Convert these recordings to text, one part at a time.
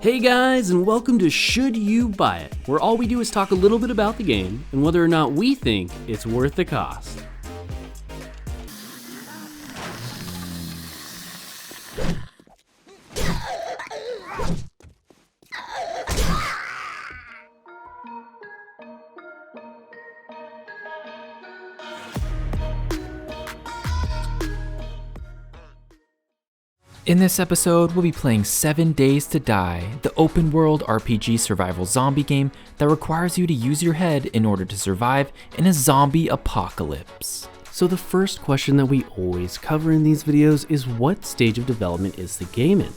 Hey guys, and welcome to Should You Buy It, where all we do is talk a little bit about the game and whether or not we think it's worth the cost. In this episode, we'll be playing 7 Days to Die, the open-world RPG survival zombie game that requires you to use your head in order to survive in a zombie apocalypse. So the first question that we always cover in these videos is what stage of development is the game in?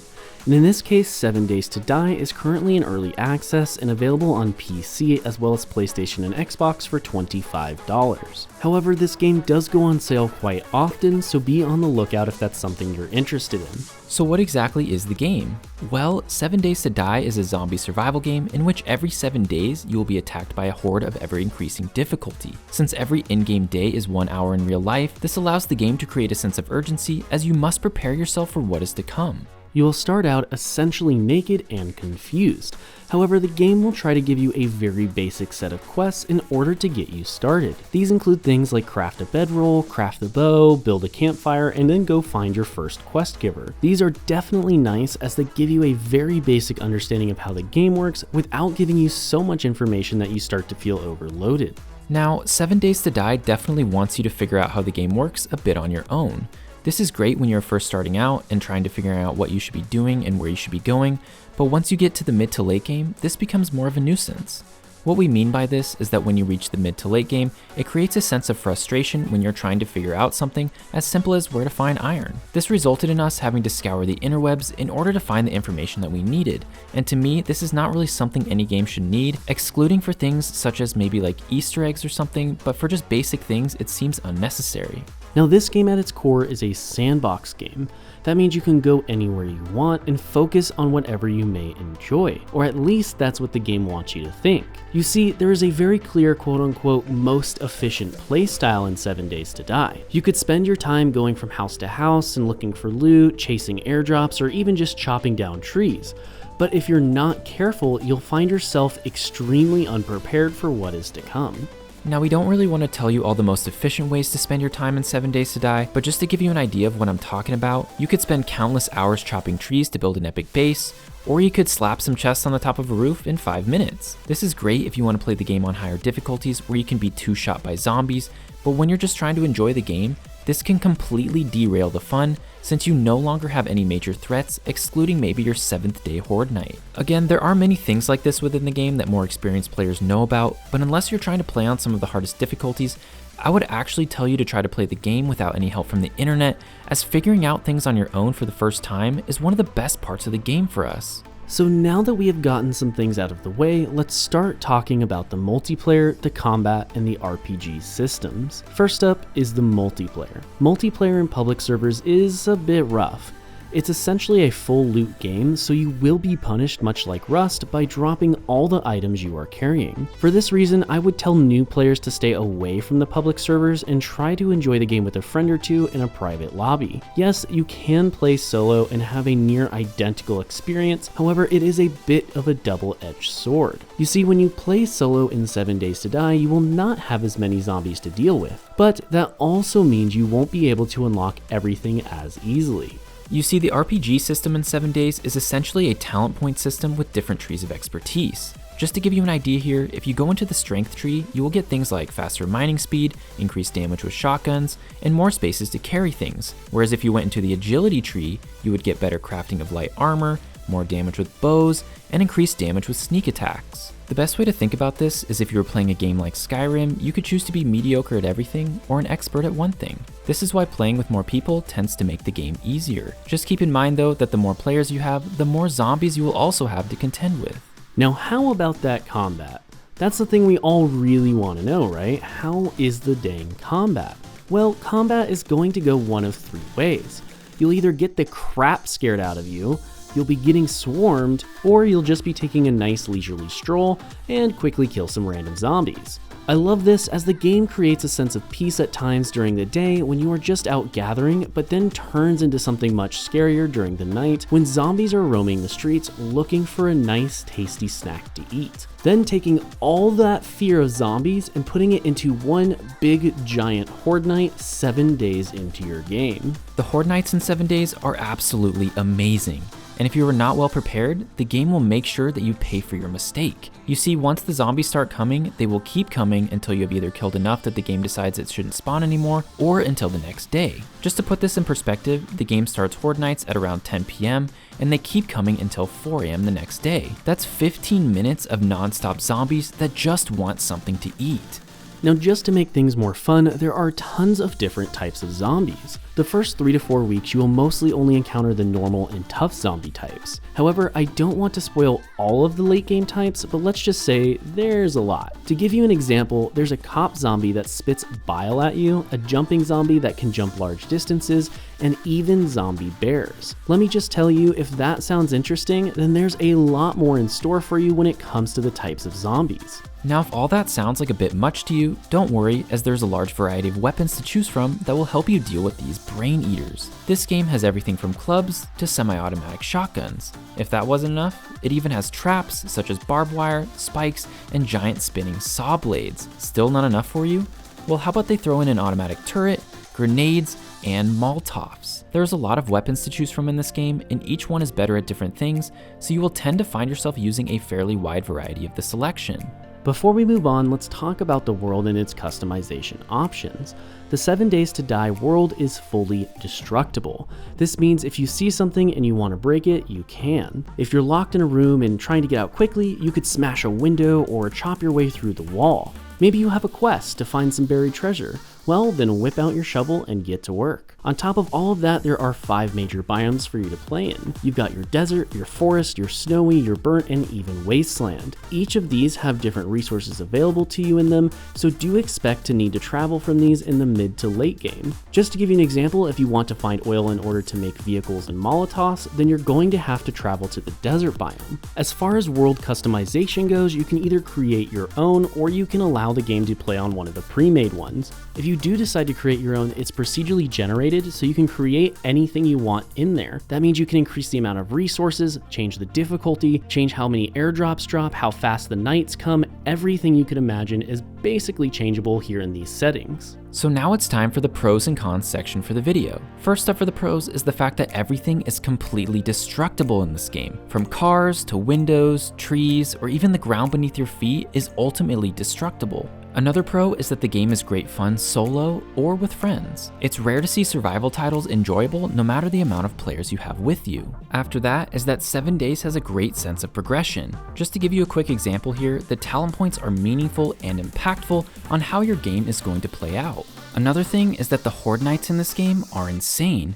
And in this case, 7 Days to Die is currently in early access and available on PC as well as PlayStation and Xbox for $25. However, this game does go on sale quite often, so be on the lookout if that's something you're interested in. So what exactly is the game? Well, 7 Days to Die is a zombie survival game in which every 7 days you will be attacked by a horde of ever-increasing difficulty. Since every in-game day is 1 hour in real life, this allows the game to create a sense of urgency as you must prepare yourself for what is to come. You will start out essentially naked and confused. However, the game will try to give you a very basic set of quests in order to get you started. These include things like craft a bedroll, craft a bow, build a campfire, and then go find your first quest giver. These are definitely nice as they give you a very basic understanding of how the game works without giving you so much information that you start to feel overloaded. Now, 7 Days to Die definitely wants you to figure out how the game works a bit on your own. This is great when you're first starting out and trying to figure out what you should be doing and where you should be going, but once you get to the mid to late game, this becomes more of a nuisance. What we mean by this is that when you reach the mid to late game, it creates a sense of frustration when you're trying to figure out something as simple as where to find iron. This resulted in us having to scour the interwebs in order to find the information that we needed, and to me, this is not really something any game should need, excluding for things such as maybe like Easter eggs or something, but for just basic things, it seems unnecessary. Now this game at its core is a sandbox game. That means you can go anywhere you want and focus on whatever you may enjoy, or at least that's what the game wants you to think. You see, there is a very clear quote-unquote most efficient playstyle in 7 Days to Die. You could spend your time going from house to house and looking for loot, chasing airdrops, or even just chopping down trees. But if you're not careful, you'll find yourself extremely unprepared for what is to come. Now, we don't really want to tell you all the most efficient ways to spend your time in 7 Days to Die, but just to give you an idea of what I'm talking about, you could spend countless hours chopping trees to build an epic base, or you could slap some chests on the top of a roof in 5 minutes. This is great if you want to play the game on higher difficulties where you can be two-shot by zombies, but when you're just trying to enjoy the game, this can completely derail the fun since you no longer have any major threats, excluding maybe your 7th day Horde Night. Again, there are many things like this within the game that more experienced players know about, but unless you're trying to play on some of the hardest difficulties, I would actually tell you to try to play the game without any help from the internet, as figuring out things on your own for the first time is one of the best parts of the game for us. So now that we have gotten some things out of the way, let's start talking about the multiplayer, the combat, and the RPG systems. First up is the multiplayer. Multiplayer in public servers is a bit rough. It's essentially a full loot game, so you will be punished much like Rust by dropping all the items you are carrying. For this reason, I would tell new players to stay away from the public servers and try to enjoy the game with a friend or two in a private lobby. Yes, you can play solo and have a near identical experience, however, it is a bit of a double-edged sword. You see, when you play solo in 7 Days to Die, you will not have as many zombies to deal with, but that also means you won't be able to unlock everything as easily. You see, the RPG system in 7 Days is essentially a talent point system with different trees of expertise. Just to give you an idea here, if you go into the strength tree, you will get things like faster mining speed, increased damage with shotguns, and more spaces to carry things. Whereas if you went into the agility tree, you would get better crafting of light armor, more damage with bows, and increased damage with sneak attacks. The best way to think about this is if you were playing a game like Skyrim, you could choose to be mediocre at everything or an expert at one thing. This is why playing with more people tends to make the game easier. Just keep in mind though that the more players you have, the more zombies you will also have to contend with. Now how about that combat? That's the thing we all really want to know, right? How is the dang combat? Well, combat is going to go one of 3 ways. You'll either get the crap scared out of you, you'll be getting swarmed, or you'll just be taking a nice leisurely stroll and quickly kill some random zombies. I love this as the game creates a sense of peace at times during the day when you are just out gathering, but then turns into something much scarier during the night when zombies are roaming the streets looking for a nice tasty snack to eat. Then taking all that fear of zombies and putting it into one big giant Horde Night 7 days into your game. The Horde Nights in 7 days are absolutely amazing. And if you are not well prepared, the game will make sure that you pay for your mistake. You see, once the zombies start coming, they will keep coming until you have either killed enough that the game decides it shouldn't spawn anymore, or until the next day. Just to put this in perspective, the game starts Horde Nights at around 10 PM, and they keep coming until 4 AM the next day. That's 15 minutes of non-stop zombies that just want something to eat. Now, just to make things more fun, there are tons of different types of zombies. The first 3 to 4 weeks, you will mostly only encounter the normal and tough zombie types. However, I don't want to spoil all of the late game types, but let's just say there's a lot. To give you an example, there's a cop zombie that spits bile at you, a jumping zombie that can jump large distances, and even zombie bears. Let me just tell you, if that sounds interesting, then there's a lot more in store for you when it comes to the types of zombies. Now, if all that sounds like a bit much to you, don't worry, as there's a large variety of weapons to choose from that will help you deal with these brain eaters. This game has everything from clubs to semi-automatic shotguns. If that wasn't enough, it even has traps such as barbed wire, spikes, and giant spinning saw blades. Still not enough for you? Well, how about they throw in an automatic turret, grenades, and Molotovs. There's a lot of weapons to choose from in this game, and each one is better at different things, so you will tend to find yourself using a fairly wide variety of the selection. Before we move on, let's talk about the world and its customization options. The 7 Days to Die world is fully destructible. This means if you see something and you want to break it, you can. If you're locked in a room and trying to get out quickly, you could smash a window or chop your way through the wall. Maybe you have a quest to find some buried treasure. Well, then whip out your shovel and get to work. On top of all of that, there are 5 major biomes for you to play in. You've got your desert, your forest, your snowy, your burnt, and even wasteland. Each of these have different resources available to you in them, so do expect to need to travel from these in the mid to late game. Just to give you an example, if you want to find oil in order to make vehicles and Molotovs, then you're going to have to travel to the desert biome. As far as world customization goes, you can either create your own or you can allow the game to play on one of the pre-made ones. If you do decide to create your own, it's procedurally generated, so you can create anything you want in there. That means you can increase the amount of resources, change the difficulty, change how many airdrops drop, how fast the nights come. Everything you could imagine is basically changeable here in these settings. So now it's time for the pros and cons section for the video. First up for the pros is the fact that everything is completely destructible in this game. From cars to windows, trees, or even the ground beneath your feet is ultimately destructible. Another pro is that the game is great fun solo or with friends. It's rare to see survival titles enjoyable no matter the amount of players you have with you. After that is that 7 Days has a great sense of progression. Just to give you a quick example here, the talent points are meaningful and impactful on how your game is going to play out. Another thing is that the Horde Nights in this game are insane.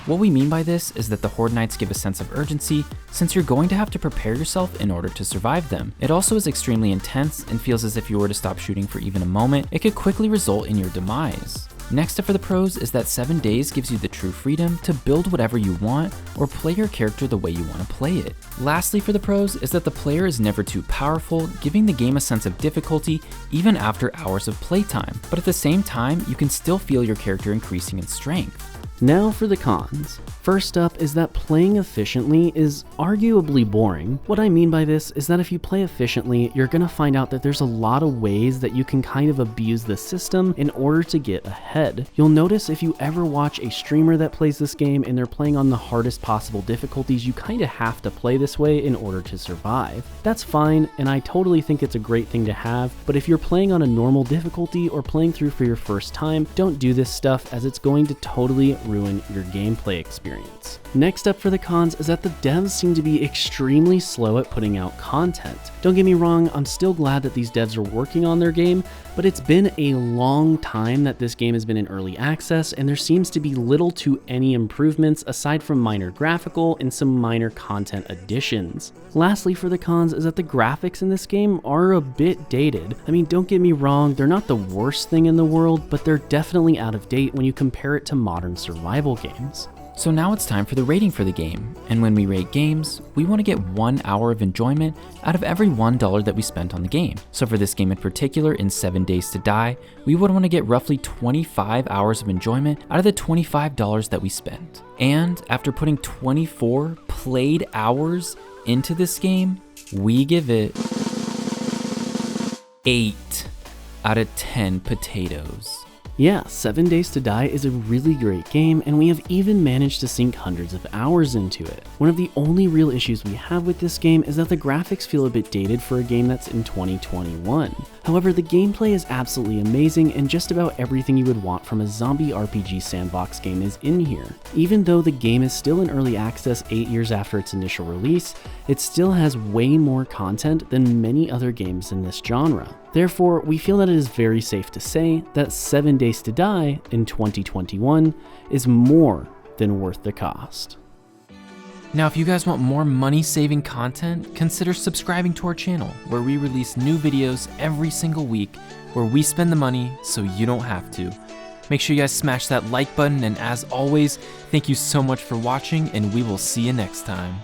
What we mean by this is that the Horde Nights give a sense of urgency, since you're going to have to prepare yourself in order to survive them. It also is extremely intense and feels as if you were to stop shooting for even a moment, it could quickly result in your demise. Next up for the pros is that 7 Days gives you the true freedom to build whatever you want or play your character the way you want to play it. Lastly for the pros is that the player is never too powerful, giving the game a sense of difficulty even after hours of playtime, but at the same time you can still feel your character increasing in strength. Now for the cons. First up is that playing efficiently is arguably boring. What I mean by this is that if you play efficiently, you're gonna find out that there's a lot of ways that you can kind of abuse the system in order to get ahead. You'll notice if you ever watch a streamer that plays this game and they're playing on the hardest possible difficulties, you kind of have to play this way in order to survive. That's fine, and I totally think it's a great thing to have, but if you're playing on a normal difficulty or playing through for your first time, don't do this stuff as it's going to totally ruin your gameplay experience. Next up for the cons is that the devs seem to be extremely slow at putting out content. Don't get me wrong, I'm still glad that these devs are working on their game, but it's been a long time that this game has been in early access, and there seems to be little to any improvements aside from minor graphical and some minor content additions. Lastly for the cons is that the graphics in this game are a bit dated. I mean, don't get me wrong, they're not the worst thing in the world, but they're definitely out of date when you compare it to modern survival games. So now it's time for the rating for the game, and when we rate games, we want to get 1 hour of enjoyment out of every $1 that we spent on the game. So for this game in particular, in 7 Days to Die, we would want to get roughly 25 hours of enjoyment out of the $25 that we spent. And after putting 24 played hours into this game, we give it 8 out of 10 potatoes. Yeah, 7 Days to Die is a really great game, and we have even managed to sink hundreds of hours into it. One of the only real issues we have with this game is that the graphics feel a bit dated for a game that's in 2021. However, the gameplay is absolutely amazing, and just about everything you would want from a zombie RPG sandbox game is in here. Even though the game is still in early access 8 years after its initial release, it still has way more content than many other games in this genre. Therefore, we feel that it is very safe to say that 7 Days to Die in 2021 is more than worth the cost. Now, if you guys want more money-saving content, consider subscribing to our channel, where we release new videos every single week, where we spend the money so you don't have to. Make sure you guys smash that like button, and as always, thank you so much for watching, and we will see you next time.